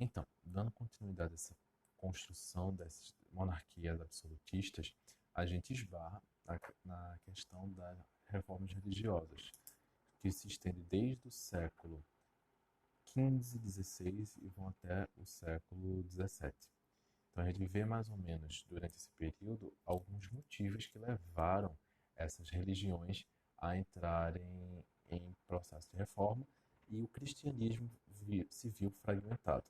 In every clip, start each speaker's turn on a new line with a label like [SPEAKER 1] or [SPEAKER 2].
[SPEAKER 1] Então, dando continuidade a essa construção dessas monarquias absolutistas, a gente esbarra na questão das reformas religiosas, que se estende desde o século XV, XVI e vão até o século XVII. Então a gente vê mais ou menos durante esse período alguns motivos que levaram essas religiões a entrarem em processo de reforma e o cristianismo se viu fragmentado.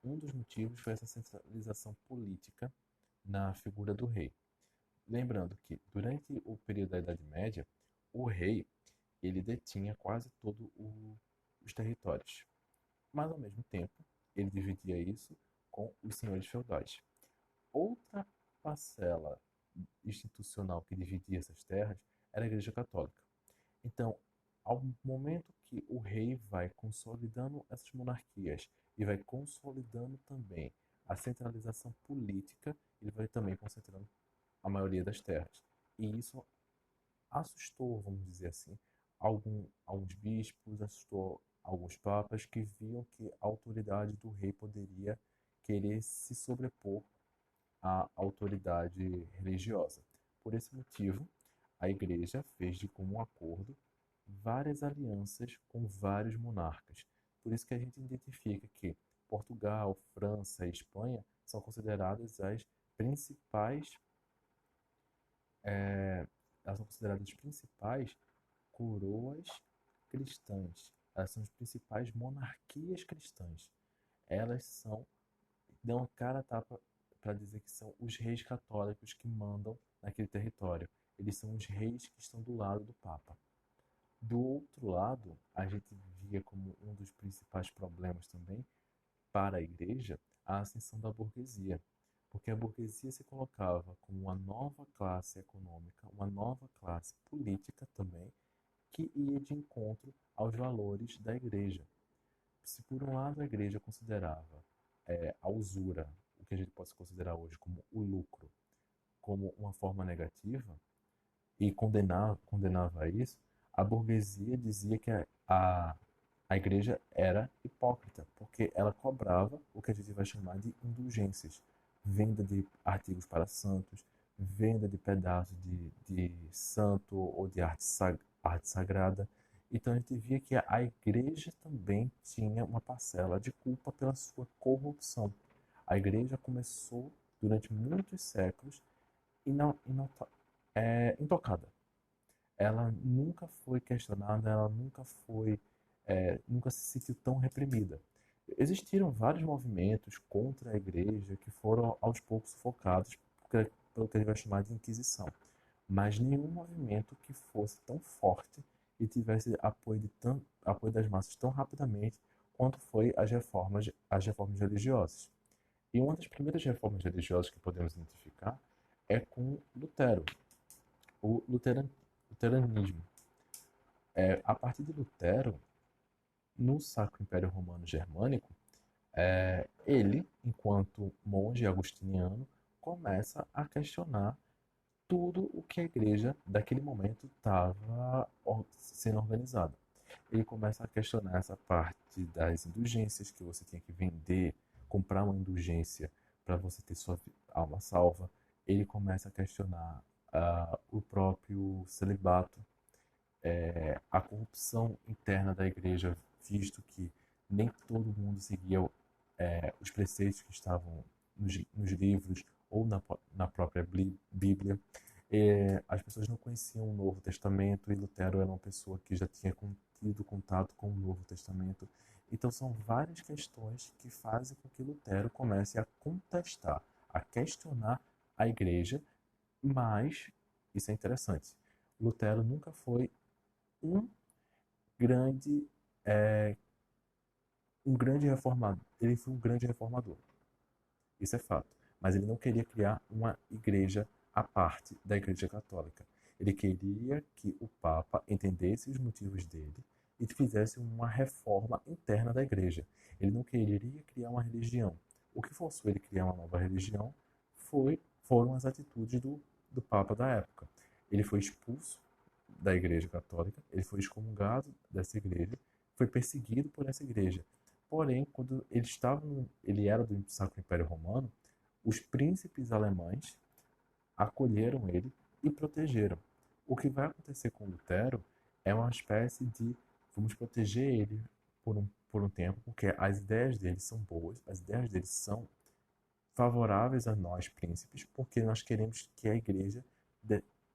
[SPEAKER 1] Um dos motivos foi essa centralização política na figura do rei. Lembrando que durante o período da Idade Média, o rei ele detinha quase todos os territórios, mas ao mesmo tempo ele dividia isso com os senhores feudais. Outra parcela institucional que dividia essas terras era a Igreja Católica. Então, ao momento que o rei vai consolidando essas monarquias e vai consolidando também a centralização política, ele vai também concentrando a maioria das terras. E isso assustou, vamos dizer assim, alguns bispos, assustou alguns papas que viam que a autoridade do rei poderia querer se sobrepor à autoridade religiosa. Por esse motivo, a igreja fez de comum acordo várias alianças com vários monarcas. Por isso que a gente identifica que Portugal, França e Espanha são consideradas as principais, elas são consideradas as principais coroas cristãs. Elas são as principais monarquias cristãs. Elas são, dão a cara a tapa para dizer que são os reis católicos que mandam naquele território. Eles são os reis que estão do lado do Papa. Do outro lado, a gente via como um dos principais problemas também para a igreja a ascensão da burguesia, porque a burguesia se colocava como uma nova classe econômica, uma nova classe política também, que ia de encontro aos valores da igreja. Se por um lado a igreja considerava a usura, o que a gente pode considerar hoje como o lucro, como uma forma negativa, e condenava isso, a burguesia dizia que a igreja era hipócrita, porque ela cobrava o que a gente vai chamar de indulgências, venda de artigos para santos, venda de pedaços de santo ou de arte sagrada. Então a gente via que a igreja também tinha uma parcela de culpa pela sua corrupção. A igreja começou durante muitos séculos intocada. Ela nunca foi questionada, ela nunca se sentiu tão reprimida. Existiram vários movimentos contra a igreja que foram aos poucos sufocados pelo que a gente vai chamar de Inquisição, mas nenhum movimento que fosse tão forte e tivesse apoio das massas tão rapidamente quanto foi as reformas religiosas. E uma das primeiras reformas religiosas que podemos identificar é com Lutero, o luteranismo. A partir de Lutero, no Sacro Império Romano Germânico, ele, enquanto monge agostiniano, começa a questionar tudo o que a igreja daquele momento estava sendo organizada. Ele começa a questionar essa parte das indulgências, que você tinha que vender, comprar uma indulgência para você ter sua alma salva. Ele começa a questionar o próprio celibato, a corrupção interna da igreja, visto que nem todo mundo seguia os preceitos que estavam nos livros ou na própria Bíblia. As pessoas não conheciam o Novo Testamento e Lutero era uma pessoa que já tinha tido contato com o Novo Testamento. Então são várias questões que fazem com que Lutero comece a contestar, a questionar a igreja, mas isso é interessante. Lutero nunca foi um grande, é, um grande reformador. Ele foi um grande reformador. Isso é fato. Mas ele não queria criar uma igreja à parte da Igreja Católica. Ele queria que o Papa entendesse os motivos dele e fizesse uma reforma interna da igreja. Ele não queria criar uma religião. O que forçou ele a criar uma nova religião foram as atitudes do Papa da época. Ele foi expulso da Igreja Católica, ele foi excomungado dessa igreja, foi perseguido por essa igreja. Porém, quando ele era do Sacro Império Romano, os príncipes alemães acolheram ele e protegeram. O que vai acontecer com Lutero é uma espécie de vamos proteger ele por um tempo, porque as ideias dele são boas, as ideias dele são favoráveis a nós, príncipes, porque nós queremos que a igreja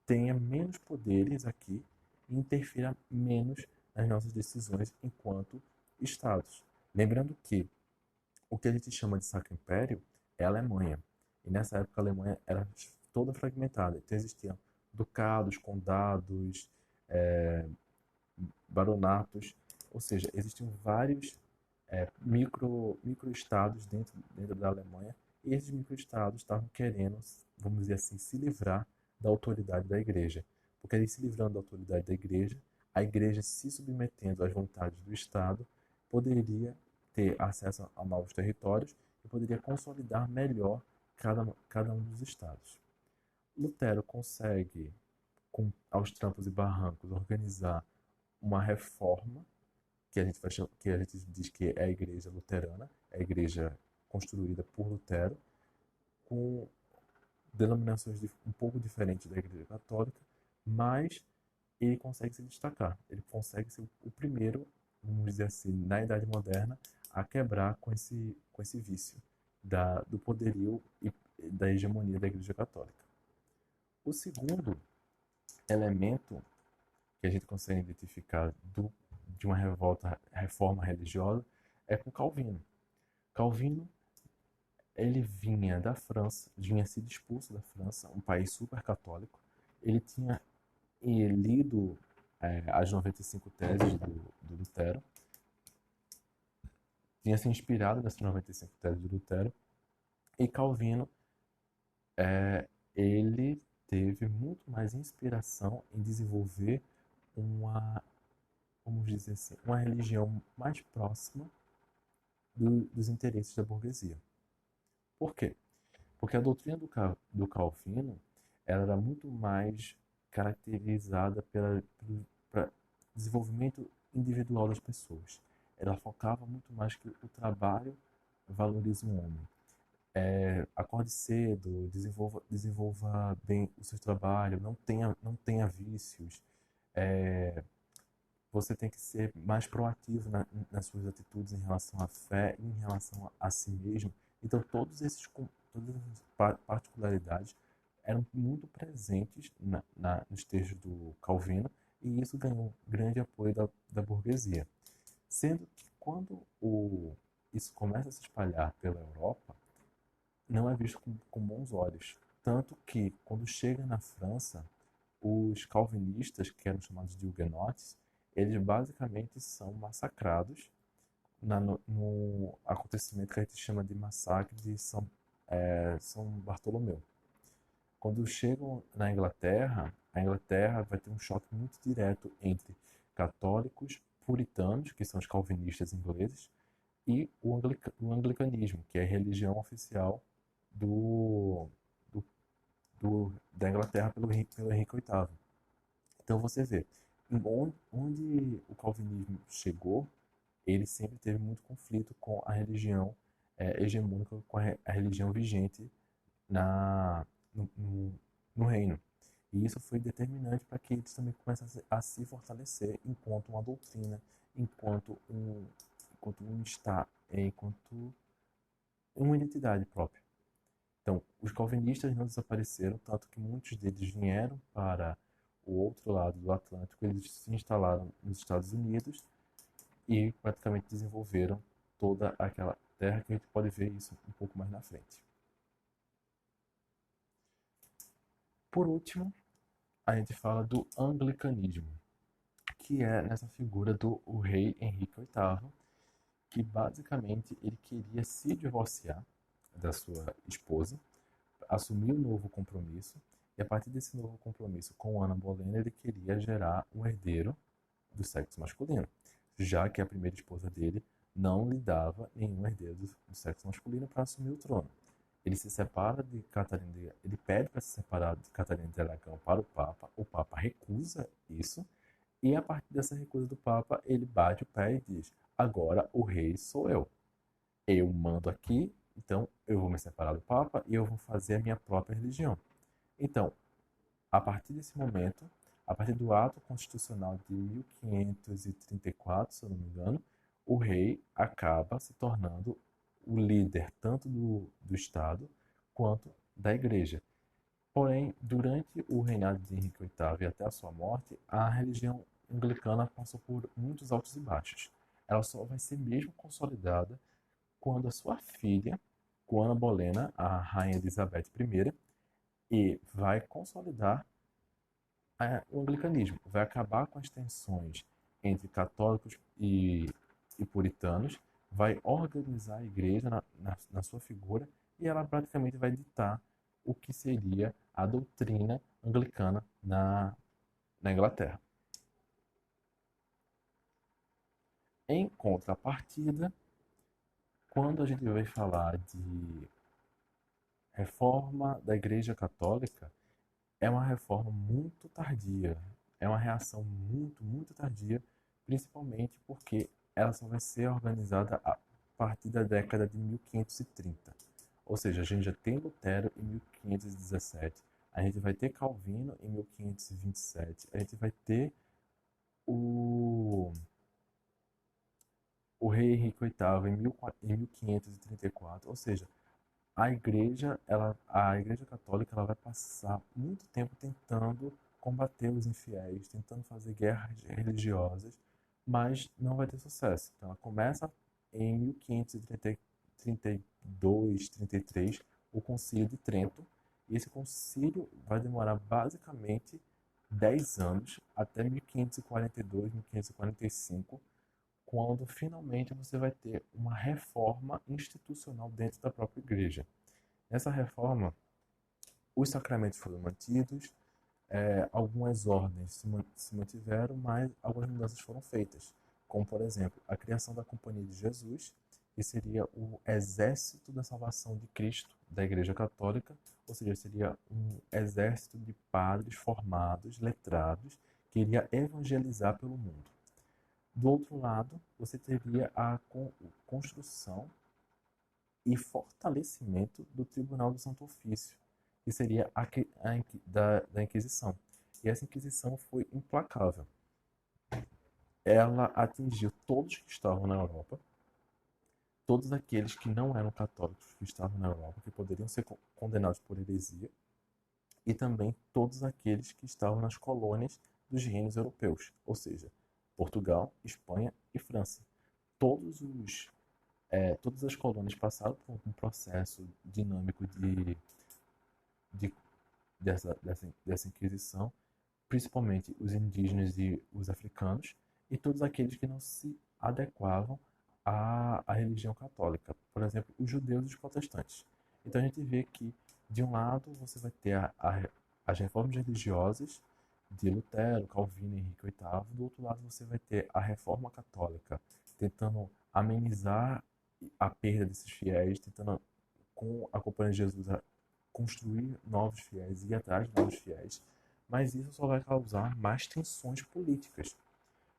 [SPEAKER 1] tenha menos poderes aqui e interfira menos nas nossas decisões enquanto estados. Lembrando que o que a gente chama de Sacro Império é a Alemanha. E nessa época a Alemanha era toda fragmentada. Então existiam ducados, condados, baronatos, ou seja, existiam vários micro-estados dentro da Alemanha, e esses micro-estados estavam querendo, vamos dizer assim, se livrar da autoridade da igreja. Porque eles se livrando da autoridade da igreja, a igreja se submetendo às vontades do Estado, poderia ter acesso a novos territórios e poderia consolidar melhor cada um dos estados. Lutero consegue, aos trancos e barrancos, organizar uma reforma que a gente diz que é a igreja luterana, é a igreja construída por Lutero, com denominações um pouco diferentes da igreja católica, mas ele consegue se destacar. Ele consegue ser o primeiro, vamos dizer assim, na Idade Moderna, a quebrar com esse vício do poderio e da hegemonia da igreja católica. O segundo elemento que a gente consegue identificar de uma reforma religiosa é com Calvino. Calvino, ele vinha da França, vinha sido expulso da França, um país super católico. Ele tinha lido as 95 teses do Lutero, tinha se inspirado nessas 95 teses do Lutero, e Calvino, ele teve muito mais inspiração em desenvolver uma, vamos dizer assim, uma religião mais próxima dos interesses da burguesia. Por quê? Porque a doutrina do Calvino ela era muito mais caracterizada pelo desenvolvimento individual das pessoas. Ela focava muito mais que o trabalho valoriza o homem. Acorde cedo, desenvolva bem o seu trabalho, não tenha vícios. Você tem que ser mais proativo nas suas atitudes em relação à fé e em relação a si mesmo. Então, todas essas particularidades eram muito presentes nos textos do Calvino, e isso ganhou grande apoio da burguesia. Sendo que quando isso começa a se espalhar pela Europa, não é visto com bons olhos. Tanto que, quando chega na França, os calvinistas, que eram chamados de huguenotes, eles basicamente são massacrados no acontecimento que a gente chama de massacre de São Bartolomeu. Quando chegam na Inglaterra, a Inglaterra vai ter um choque muito direto entre católicos puritanos, que são os calvinistas ingleses, e o anglicanismo, que é a religião oficial do, da Inglaterra pelo Henrique VIII. Então você vê, onde o calvinismo chegou, ele sempre teve muito conflito com a religião hegemônica, com a religião vigente na, no, no, no reino. E isso foi determinante para que eles também começassem a se fortalecer enquanto uma doutrina, enquanto um Estado, enquanto uma identidade própria. Então, os calvinistas não desapareceram, tanto que muitos deles vieram para o outro lado do Atlântico, eles se instalaram nos Estados Unidos e praticamente desenvolveram toda aquela terra, que a gente pode ver isso um pouco mais na frente. Por último, a gente fala do anglicanismo, que é nessa figura do rei Henrique VIII, que basicamente ele queria se divorciar da sua esposa, assumir um novo compromisso, e a partir desse novo compromisso com Ana Bolena, ele queria gerar um herdeiro do sexo masculino, já que a primeira esposa dele não lhe dava nenhum herdeiro do sexo masculino para assumir o trono. Ele se separa de Catarina, ele pede para se separar de Catarina de Aragão para o Papa recusa isso, e a partir dessa recusa do Papa, ele bate o pé e diz: agora o rei sou eu. Eu mando aqui, então eu vou me separar do Papa e eu vou fazer a minha própria religião. Então, a partir desse momento, a partir do ato constitucional de 1534, se eu não me engano, o rei acaba se tornando o líder tanto do Estado quanto da Igreja. Porém, durante o reinado de Henrique VIII e até a sua morte, a religião anglicana passou por muitos altos e baixos. Ela só vai ser mesmo consolidada quando a sua filha, Juana Bolena, a rainha Elizabeth I, e vai consolidar o anglicanismo, vai acabar com as tensões entre católicos e puritanos, vai organizar a igreja na sua figura e ela praticamente vai ditar o que seria a doutrina anglicana na Inglaterra. Em contrapartida, quando a gente vai falar de reforma da Igreja Católica, é uma reforma muito tardia, é uma reação muito tardia, principalmente porque ela só vai ser organizada a partir da década de 1530. Ou seja, a gente já tem Lutero em 1517, a gente vai ter Calvino em 1527, a gente vai ter o, o rei Henrique VIII em 1534, ou seja, a igreja católica, ela vai passar muito tempo tentando combater os infiéis, tentando fazer guerras religiosas, mas não vai ter sucesso. Então, ela começa em 1532, 33, o Concílio de Trento, e esse concílio vai demorar basicamente 10 anos, até 1542, 1545, quando finalmente você vai ter uma reforma institucional dentro da própria igreja. Nessa reforma, os sacramentos foram mantidos, algumas ordens se mantiveram, mas algumas mudanças foram feitas, como, por exemplo, a criação da Companhia de Jesus, que seria o exército da salvação de Cristo da Igreja Católica, ou seja, seria um exército de padres formados, letrados, que iria evangelizar pelo mundo. Do outro lado, você teria a construção e fortalecimento do Tribunal do Santo Ofício, que seria da Inquisição. E essa Inquisição foi implacável. Ela atingiu todos que estavam na Europa, todos aqueles que não eram católicos que estavam na Europa, que poderiam ser condenados por heresia, e também todos aqueles que estavam nas colônias dos reinos europeus, ou seja, Portugal, Espanha e França. Todas as colônias passaram por um processo dinâmico de, dessa Inquisição, principalmente os indígenas e os africanos, e todos aqueles que não se adequavam à religião católica, por exemplo, os judeus e os protestantes. Então a gente vê que, de um lado, você vai ter as reformas religiosas de Lutero, Calvino e Henrique VIII, do outro lado você vai ter a reforma católica, tentando amenizar a perda desses fiéis, tentando, com a Companhia de Jesus, construir novos fiéis, ir atrás de novos fiéis, mas isso só vai causar mais tensões políticas,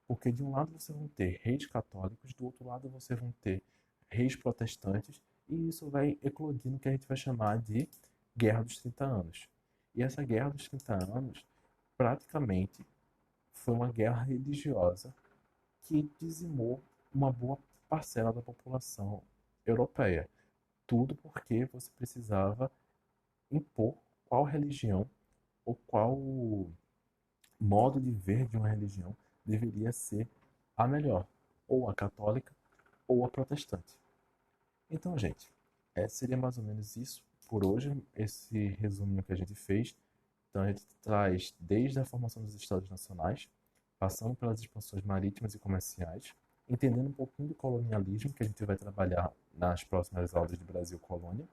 [SPEAKER 1] porque de um lado você vai ter reis católicos, do outro lado você vai ter reis protestantes, e isso vai eclodir no que a gente vai chamar de Guerra dos 30 Anos. E essa Guerra dos 30 Anos, praticamente, foi uma guerra religiosa que dizimou uma boa parcela da população europeia. Tudo porque você precisava impor qual religião ou qual modo de ver de uma religião deveria ser a melhor, ou a católica ou a protestante. Então, gente, seria mais ou menos isso por hoje, esse resumo que a gente fez. Então, a gente traz desde a formação dos Estados Nacionais, passando pelas expansões marítimas e comerciais, entendendo um pouquinho do colonialismo, que a gente vai trabalhar nas próximas aulas de Brasil Colônia,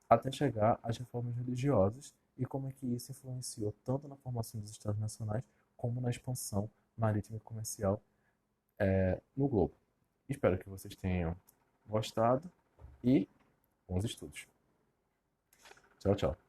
[SPEAKER 1] até chegar às reformas religiosas e como é que isso influenciou tanto na formação dos Estados Nacionais como na expansão marítima e comercial no globo. Espero que vocês tenham gostado e bons estudos. Tchau, tchau.